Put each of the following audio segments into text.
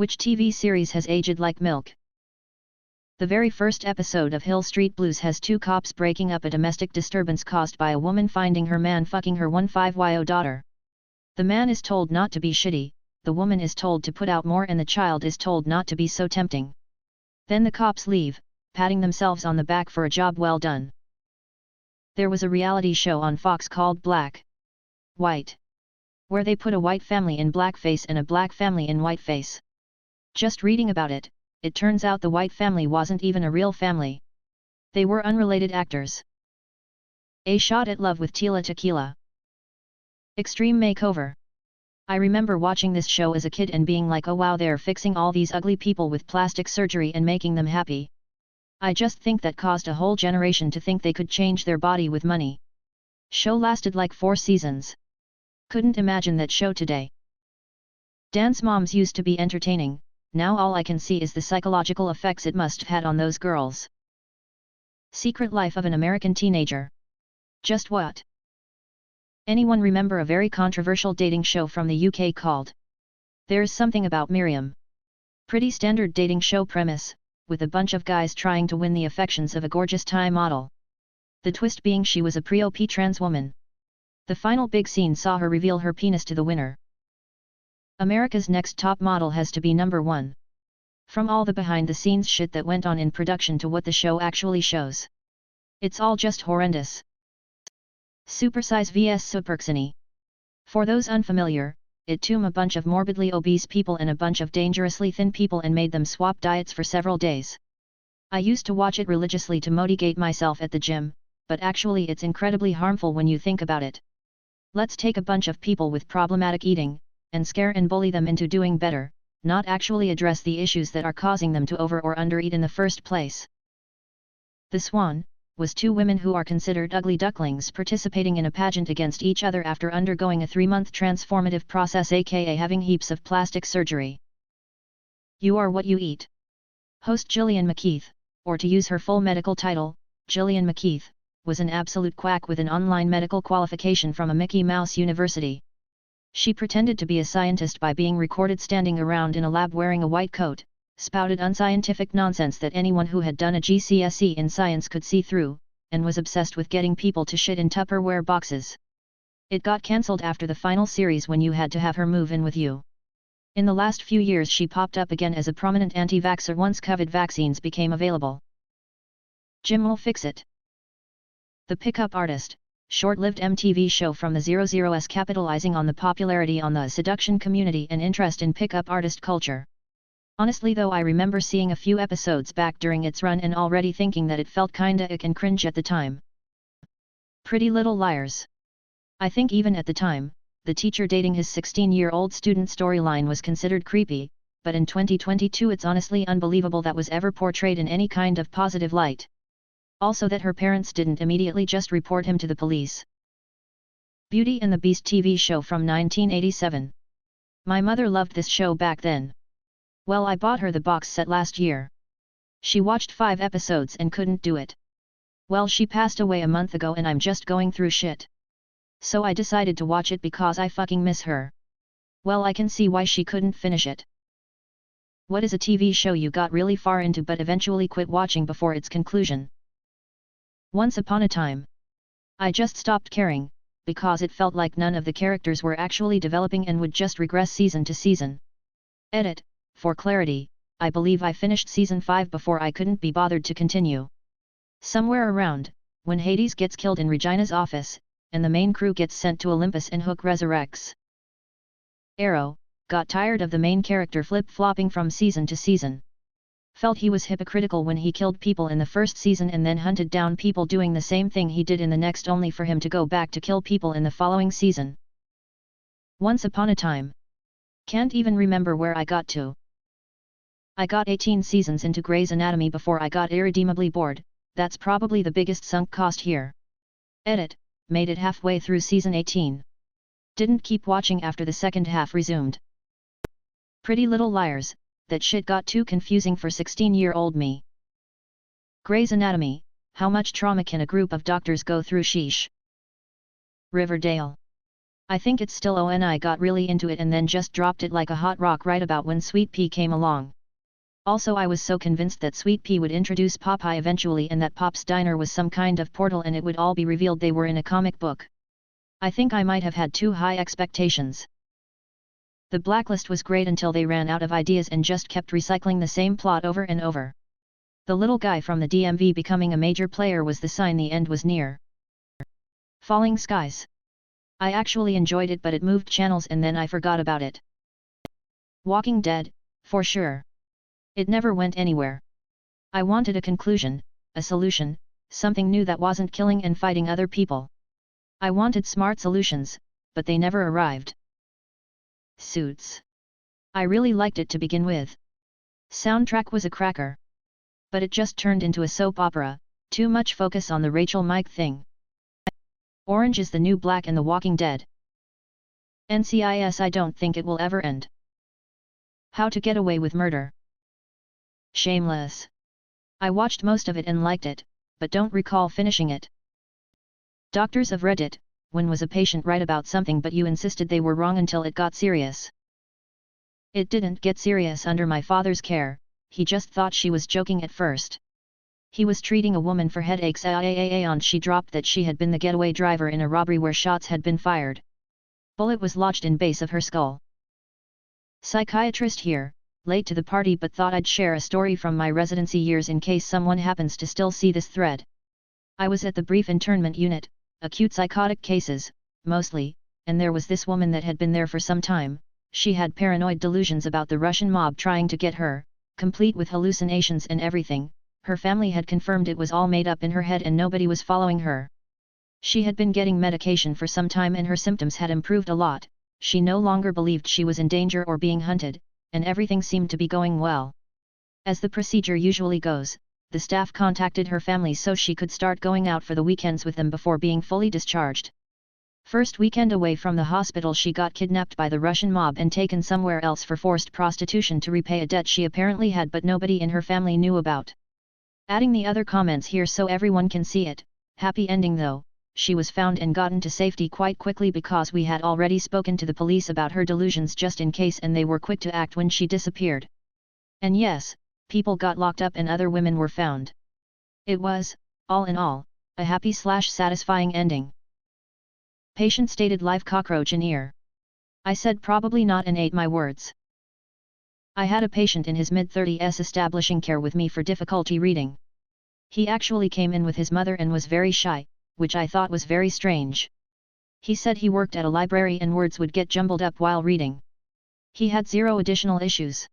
Which TV series has aged like milk? The very first episode of Hill Street Blues has two cops breaking up a domestic disturbance caused by a woman finding her man fucking her 15-year-old daughter. The man is told not to be shitty, the woman is told to put out more, and the child is told not to be so tempting. Then the cops leave, patting themselves on the back for a job well done. There was a reality show on Fox called Black, White, where they put a white family in blackface and a black family in whiteface. Just reading about it, it turns out the white family wasn't even a real family. They were unrelated actors. A Shot at Love with Tila Tequila. Extreme Makeover. I remember watching this show as a kid and being like, oh wow, they're fixing all these ugly people with plastic surgery and making them happy. I just think that caused a whole generation to think they could change their body with money. Show lasted like 4 seasons. Couldn't imagine that show today. Dance Moms used to be entertaining, now all I can see is the psychological effects it must have had on those girls. Secret Life of an American Teenager. Just what? Anyone remember a very controversial dating show from the UK called There's Something About Miriam? Pretty standard dating show premise, with a bunch of guys trying to win the affections of a gorgeous Thai model. The twist being she was a pre-op trans woman. The final big scene saw her reveal her penis to the winner. America's Next Top Model has to be number 1. From all the behind-the-scenes shit that went on in production to what the show actually shows. It's all just horrendous. Supersize vs Superxini. For those unfamiliar, it took a bunch of morbidly obese people and a bunch of dangerously thin people and made them swap diets for several days. I used to watch it religiously to motivate myself at the gym, but actually it's incredibly harmful when you think about it. Let's take a bunch of people with problematic eating, and scare and bully them into doing better, not actually address the issues that are causing them to over or undereat in the first place. The Swan was 2 women who are considered ugly ducklings participating in a pageant against each other after undergoing a 3-month transformative process, aka having heaps of plastic surgery. You are what you eat. Host Gillian McKeith, or to use her full medical title, Gillian McKeith, was an absolute quack with an online medical qualification from a Mickey Mouse University. She pretended to be a scientist by being recorded standing around in a lab wearing a white coat, spouted unscientific nonsense that anyone who had done a GCSE in science could see through, and was obsessed with getting people to shit in Tupperware boxes. It got cancelled after the final series when you had to have her move in with you. In the last few years she popped up again as a prominent anti-vaxxer once COVID vaccines became available. Jim will fix it. The Pickup Artist, short-lived MTV show from the 00s capitalizing on the popularity on the seduction community and interest in pickup artist culture. Honestly though, I remember seeing a few episodes back during its run and already thinking that it felt kinda ick and cringe at the time. Pretty Little Liars. I think even at the time, the teacher dating his 16-year-old student storyline was considered creepy, but in 2022 it's honestly unbelievable that was ever portrayed in any kind of positive light. Also that her parents didn't immediately just report him to the police. Beauty and the Beast TV show from 1987. My mother loved this show back then. Well, I bought her the box set last year. She watched 5 episodes and couldn't do it. Well, she passed away a month ago and I'm just going through shit. So I decided to watch it because I fucking miss her. Well, I can see why she couldn't finish it. What is a TV show you got really far into but eventually quit watching before its conclusion? Once Upon a Time. I just stopped caring, because it felt like none of the characters were actually developing and would just regress season to season. Edit, for clarity, I believe I finished season 5 before I couldn't be bothered to continue. Somewhere around, when Hades gets killed in Regina's office, and the main crew gets sent to Olympus and Hook resurrects. Arrow, got tired of the main character flip-flopping from season to season. Felt he was hypocritical when he killed people in the first season and then hunted down people doing the same thing he did in the next only for him to go back to kill people in the following season. Once Upon a Time. Can't even remember where I got to. I got 18 seasons into Grey's Anatomy before I got irredeemably bored, that's probably the biggest sunk cost here. Edit, made it halfway through season 18. Didn't keep watching after the second half resumed. Pretty Little Liars. That shit got too confusing for 16-year-old me. Grey's Anatomy, how much trauma can a group of doctors go through? Sheesh. Riverdale. I think it's still on. I got really into it and then just dropped it like a hot rock right about when Sweet Pea came along. Also I was so convinced that Sweet Pea would introduce Popeye eventually and that Pop's Diner was some kind of portal and it would all be revealed they were in a comic book. I think I might have had too high expectations. The Blacklist was great until they ran out of ideas and just kept recycling the same plot over and over. The little guy from the DMV becoming a major player was the sign the end was near. Falling Skies. I actually enjoyed it but it moved channels and then I forgot about it. Walking Dead, for sure. It never went anywhere. I wanted a conclusion, a solution, something new that wasn't killing and fighting other people. I wanted smart solutions, but they never arrived. Suits. I really liked it to begin with. Soundtrack was a cracker. But it just turned into a soap opera, too much focus on the Rachel Mike thing. Orange is the New Black and The Walking Dead. NCIS I don't think it will ever end. How to Get Away with Murder. Shameless. I watched most of it and liked it, but don't recall finishing it. Doctors of Reddit, when was a patient right about something but you insisted they were wrong until it got serious? It didn't get serious under my father's care, he just thought she was joking at first. He was treating a woman for headaches and she dropped that she had been the getaway driver in a robbery where shots had been fired. Bullet was lodged in base of her skull. Psychiatrist here, late to the party but thought I'd share a story from my residency years in case someone happens to still see this thread. I was at the brief internment unit, acute psychotic cases, mostly, and there was this woman that had been there for some time. She had paranoid delusions about the Russian mob trying to get her, complete with hallucinations and everything. Her family had confirmed it was all made up in her head and nobody was following her. She had been getting medication for some time and her symptoms had improved a lot. She no longer believed she was in danger or being hunted, and everything seemed to be going well. As the procedure usually goes, the staff contacted her family so she could start going out for the weekends with them before being fully discharged. First weekend away from the hospital she got kidnapped by the Russian mob and taken somewhere else for forced prostitution to repay a debt she apparently had but nobody in her family knew about. Adding the other comments here so everyone can see it, happy ending though, she was found and gotten to safety quite quickly because we had already spoken to the police about her delusions just in case and they were quick to act when she disappeared. And yes, people got locked up and other women were found. It was, all in all, a happy/satisfying ending. Patient stated live cockroach in ear. I said probably not and ate my words. I had a patient in his mid-30s establishing care with me for difficulty reading. He actually came in with his mother and was very shy, which I thought was very strange. He said he worked at a library and words would get jumbled up while reading. He had zero additional issues.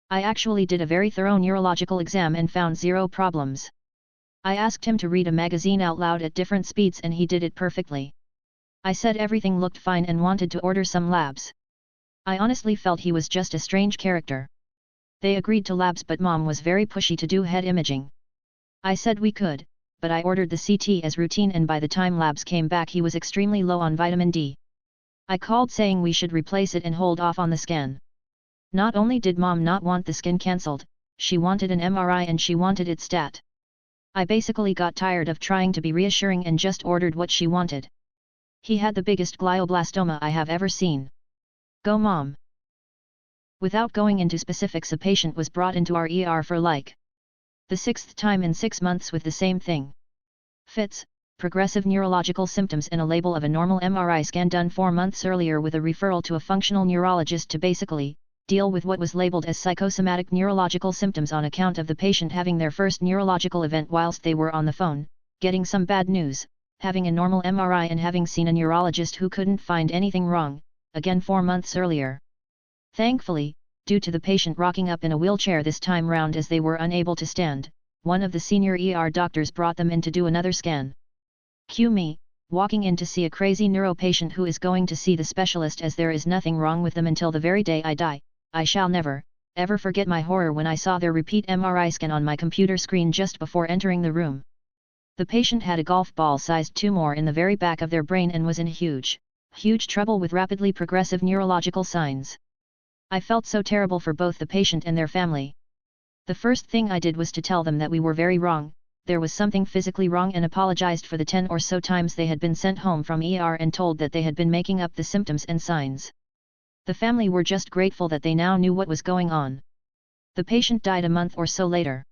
I actually did a very thorough neurological exam and found zero problems. I asked him to read a magazine out loud at different speeds and he did it perfectly. I said everything looked fine and wanted to order some labs. I honestly felt he was just a strange character. They agreed to labs but mom was very pushy to do head imaging. I said we could, but I ordered the CT as routine and by the time labs came back he was extremely low on vitamin D. I called saying we should replace it and hold off on the scan. Not only did mom not want the scan cancelled, she wanted an MRI and she wanted it stat. I basically got tired of trying to be reassuring and just ordered what she wanted. He had the biggest glioblastoma I have ever seen. Go mom! Without going into specifics, a patient was brought into our ER for like the 6th time in 6 months with the same thing. Fits, progressive neurological symptoms and a label of a normal MRI scan done 4 months earlier with a referral to a functional neurologist to basically deal with what was labeled as psychosomatic neurological symptoms on account of the patient having their first neurological event whilst they were on the phone, getting some bad news, having a normal MRI and having seen a neurologist who couldn't find anything wrong, again 4 months earlier. Thankfully, due to the patient rocking up in a wheelchair this time round as they were unable to stand, one of the senior ER doctors brought them in to do another scan. Cue me, walking in to see a crazy neuro patient who is going to see the specialist as there is nothing wrong with them until the very day I die. I shall never, ever forget my horror when I saw their repeat MRI scan on my computer screen just before entering the room. The patient had a golf ball-sized tumor in the very back of their brain and was in huge trouble with rapidly progressive neurological signs. I felt so terrible for both the patient and their family. The first thing I did was to tell them that we were very wrong, there was something physically wrong and apologized for the 10 or so times they had been sent home from ER and told that they had been making up the symptoms and signs. The family were just grateful that they now knew what was going on. The patient died a month or so later.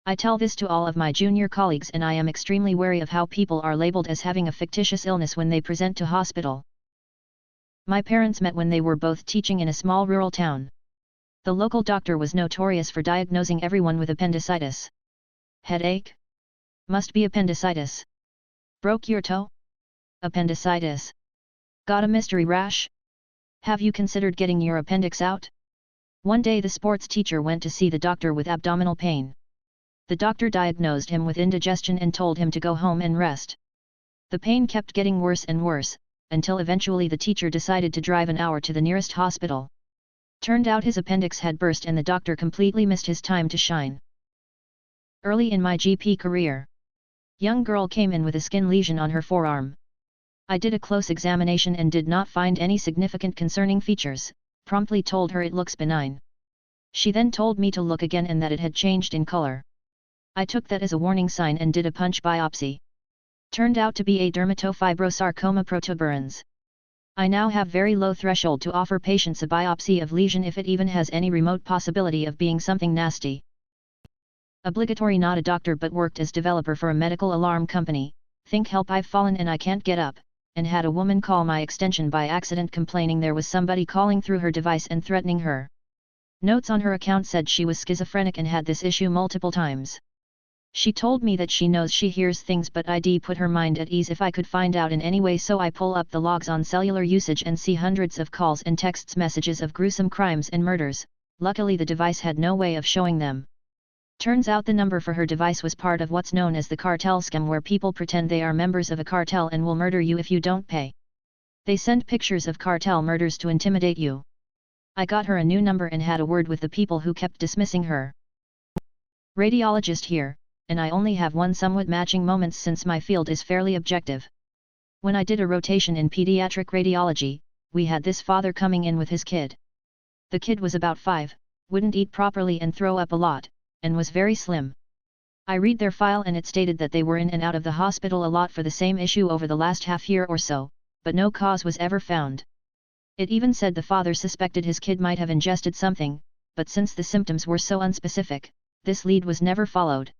I tell this to all of my junior colleagues, and I am extremely wary of how people are labeled as having a fictitious illness when they present to hospital. My parents met when they were both teaching in a small rural town. The local doctor was notorious for diagnosing everyone with appendicitis. Headache? Must be appendicitis. Broke your toe? Appendicitis. Got a mystery rash? Have you considered getting your appendix out? One day the sports teacher went to see the doctor with abdominal pain. The doctor diagnosed him with indigestion and told him to go home and rest. The pain kept getting worse and worse, until eventually the teacher decided to drive an hour to the nearest hospital. Turned out his appendix had burst and the doctor completely missed his time to shine. Early in my GP career, young girl came in with a skin lesion on her forearm. I did a close examination and did not find any significant concerning features, promptly told her it looks benign. She then told me to look again and that it had changed in color. I took that as a warning sign and did a punch biopsy. Turned out to be a dermatofibrosarcoma protuberans. I now have very low threshold to offer patients a biopsy of lesion if it even has any remote possibility of being something nasty. Obligatory, not a doctor but worked as developer for a medical alarm company. Think help, I've fallen and I can't get up, and had a woman call my extension by accident complaining there was somebody calling through her device and threatening her. Notes on her account said she was schizophrenic and had this issue multiple times. She told me that she knows she hears things but I'd put her mind at ease if I could find out in any way, so I pull up the logs on cellular usage and see hundreds of calls and text messages of gruesome crimes and murders. Luckily the device had no way of showing them. Turns out the number for her device was part of what's known as the cartel scam, where people pretend they are members of a cartel and will murder you if you don't pay. They send pictures of cartel murders to intimidate you. I got her a new number and had a word with the people who kept dismissing her. Radiologist here, and I only have one somewhat matching moments since my field is fairly objective. When I did a rotation in pediatric radiology, we had this father coming in with his kid. The kid was about 5, wouldn't eat properly and throw up a lot, and was very slim. I read their file and it stated that they were in and out of the hospital a lot for the same issue over the last half year or so, but no cause was ever found. It even said the father suspected his kid might have ingested something, but since the symptoms were so unspecific, this lead was never followed.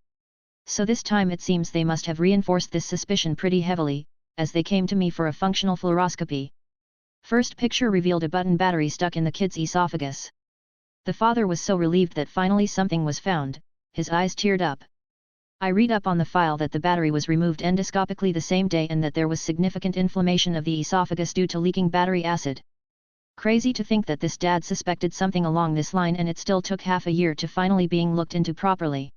So this time it seems they must have reinforced this suspicion pretty heavily, as they came to me for a functional fluoroscopy. First picture revealed a button battery stuck in the kid's esophagus. The father was so relieved that finally something was found, his eyes teared up. I read up on the file that the battery was removed endoscopically the same day and that there was significant inflammation of the esophagus due to leaking battery acid. Crazy to think that this dad suspected something along this line and it still took half a year to finally being looked into properly.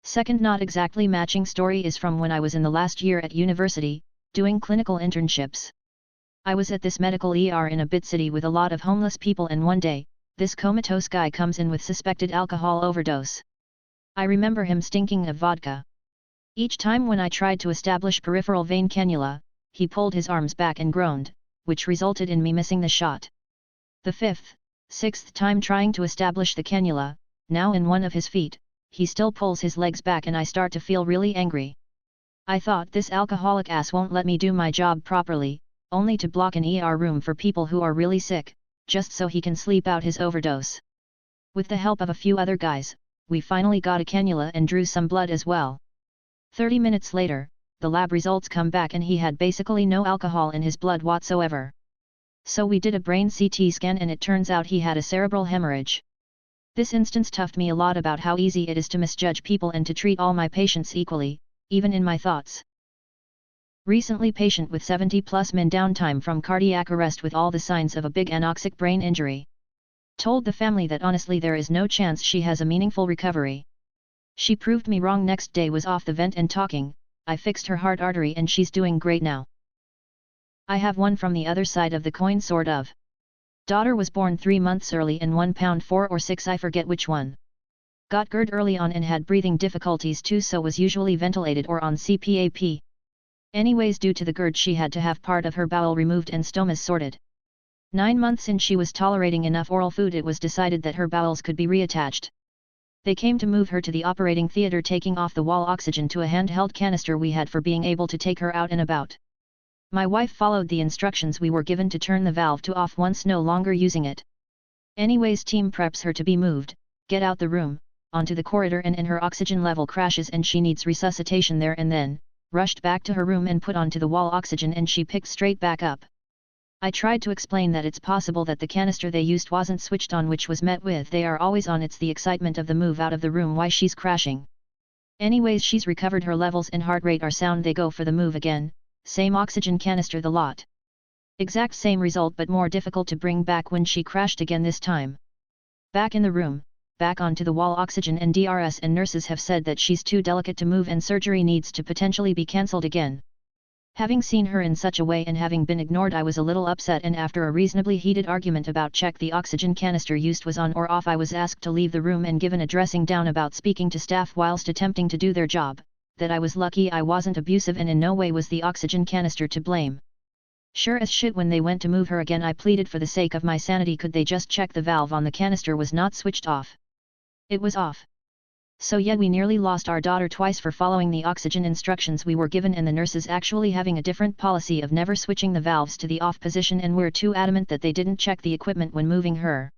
Second not exactly matching story is from when I was in the last year at university, doing clinical internships. I was at this medical ER in a big city with a lot of homeless people, and one day, this comatose guy comes in with suspected alcohol overdose. I remember him stinking of vodka. Each time when I tried to establish peripheral vein cannula, he pulled his arms back and groaned, which resulted in me missing the shot. The fifth, sixth time trying to establish the cannula, now in one of his feet, he still pulls his legs back and I start to feel really angry. I thought this alcoholic ass won't let me do my job properly, only to block an ER room for people who are really sick, just so he can sleep out his overdose. With the help of a few other guys, we finally got a cannula and drew some blood as well. 30 minutes later, the lab results come back and he had basically no alcohol in his blood whatsoever. So we did a brain CT scan and it turns out he had a cerebral hemorrhage. This instance taught me a lot about how easy it is to misjudge people and to treat all my patients equally, even in my thoughts. Recently, patient with 70+ min downtime from cardiac arrest with all the signs of a big anoxic brain injury. Told the family that honestly there is no chance she has a meaningful recovery. She proved me wrong. Next day was off the vent and talking, I fixed her heart artery and she's doing great now. I have one from the other side of the coin, sort of. Daughter was born 3 months early and 1 pound 4 or 6, I forget which one. Got GERD early on and had breathing difficulties too, so was usually ventilated or on CPAP. Anyways, due to the GERD she had to have part of her bowel removed and stomas sorted. 9 months in she was tolerating enough oral food, it was decided that her bowels could be reattached. They came to move her to the operating theater, taking off the wall oxygen to a handheld canister we had for being able to take her out and about. My wife followed the instructions we were given to turn the valve to off once no longer using it. Anyways, team preps her to be moved, get out the room, onto the corridor, and her oxygen level crashes and she needs resuscitation there and then, rushed back to her room and put onto the wall oxygen and she picked straight back up. I tried to explain that it's possible that the canister they used wasn't switched on, which was met with "they are always on, it's the excitement of the move out of the room why she's crashing." Anyways, she's recovered, her levels and heart rate are sound, they go for the move again, same oxygen canister, the lot. Exact same result, but more difficult to bring back when she crashed again this time. Back in the room, back onto the wall oxygen, and DRS and nurses have said that she's too delicate to move and surgery needs to potentially be cancelled again. Having seen her in such a way and having been ignored, I was a little upset, and after a reasonably heated argument about check the oxygen canister used was on or off, I was asked to leave the room and given a dressing down about speaking to staff whilst attempting to do their job, that I was lucky I wasn't abusive and in no way was the oxygen canister to blame. Sure as shit, when they went to move her again, I pleaded for the sake of my sanity, could they just check the valve on the canister was not switched off. It was off. So yeah, we nearly lost our daughter twice for following the oxygen instructions we were given, and the nurses actually having a different policy of never switching the valves to the off position, and we're too adamant that they didn't check the equipment when moving her.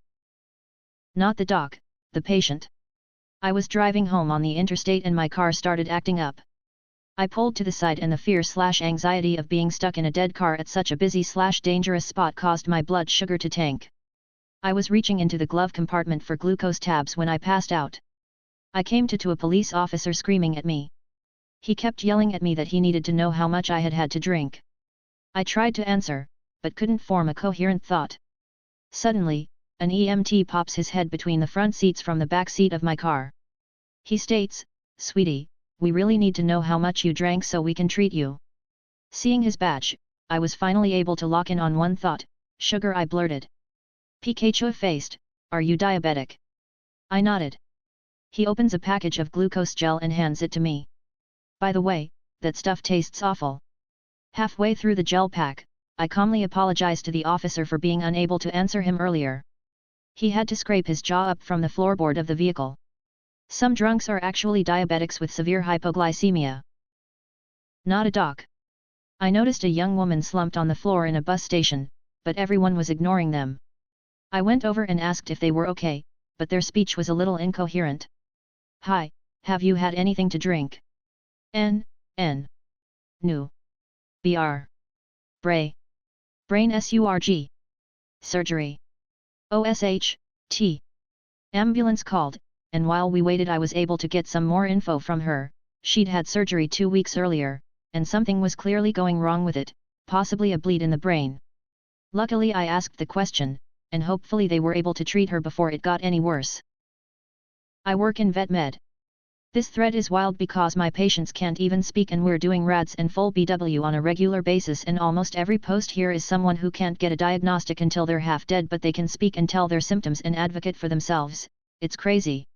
Not the doc, the patient. I was driving home on the interstate and my car started acting up. I pulled to the side and the fear/anxiety of being stuck in a dead car at such a busy/dangerous spot caused my blood sugar to tank. I was reaching into the glove compartment for glucose tabs when I passed out. I came to a police officer screaming at me. He kept yelling at me that he needed to know how much I had had to drink. I tried to answer, but couldn't form a coherent thought. Suddenly, an EMT pops his head between the front seats from the back seat of my car. He states, "Sweetie, we really need to know how much you drank so we can treat you." Seeing his badge, I was finally able to lock in on one thought, sugar, I blurted. Pikachu faced, "Are you diabetic?" I nodded. He opens a package of glucose gel and hands it to me. "By the way, that stuff tastes awful." Halfway through the gel pack, I calmly apologized to the officer for being unable to answer him earlier. He had to scrape his jaw up from the floorboard of the vehicle. Some drunks are actually diabetics with severe hypoglycemia. Not a doc. I noticed a young woman slumped on the floor in a bus station, but everyone was ignoring them. I went over and asked if they were okay, but their speech was a little incoherent. "Hi, have you had anything to drink?" N. Nu. Br. Bray. Brain surg. Surgery. OSH, T. Ambulance called, and while we waited I was able to get some more info from her. She'd had surgery 2 weeks earlier, and something was clearly going wrong with it, possibly a bleed in the brain. Luckily I asked the question, and hopefully they were able to treat her before it got any worse. I work in vet med. This thread is wild because my patients can't even speak and we're doing RADS and full BW on a regular basis, and almost every post here is someone who can't get a diagnostic until they're half dead, but they can speak and tell their symptoms and advocate for themselves. It's crazy.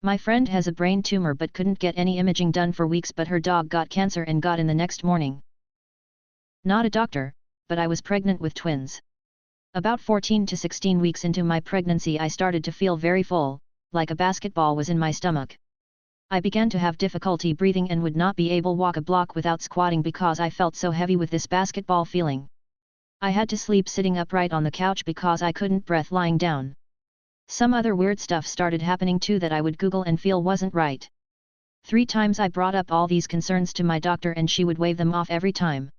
My friend has a brain tumor but couldn't get any imaging done for weeks, but her dog got cancer and got in the next morning. Not a doctor, but I was pregnant with twins. About 14 to 16 weeks into my pregnancy I started to feel very full, like a basketball was in my stomach. I began to have difficulty breathing and would not be able to walk a block without squatting because I felt so heavy with this basketball feeling. I had to sleep sitting upright on the couch because I couldn't breathe lying down. Some other weird stuff started happening too that I would Google and feel wasn't right. 3 times I brought up all these concerns to my doctor and she would wave them off every time.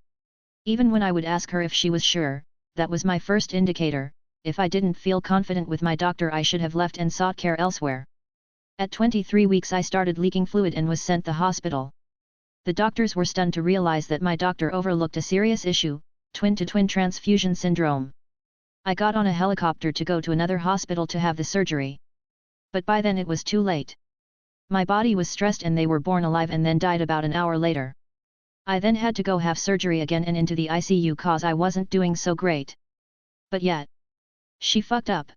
Even when I would ask her if she was sure, that was my first indicator. If I didn't feel confident with my doctor I should have left and sought care elsewhere. At 23 weeks I started leaking fluid and was sent to the hospital. The doctors were stunned to realize that my doctor overlooked a serious issue, twin-to-twin transfusion syndrome. I got on a helicopter to go to another hospital to have the surgery. But by then it was too late. My body was stressed and they were born alive and then died about an hour later. I then had to go have surgery again and into the ICU cause I wasn't doing so great. But yet, she fucked up.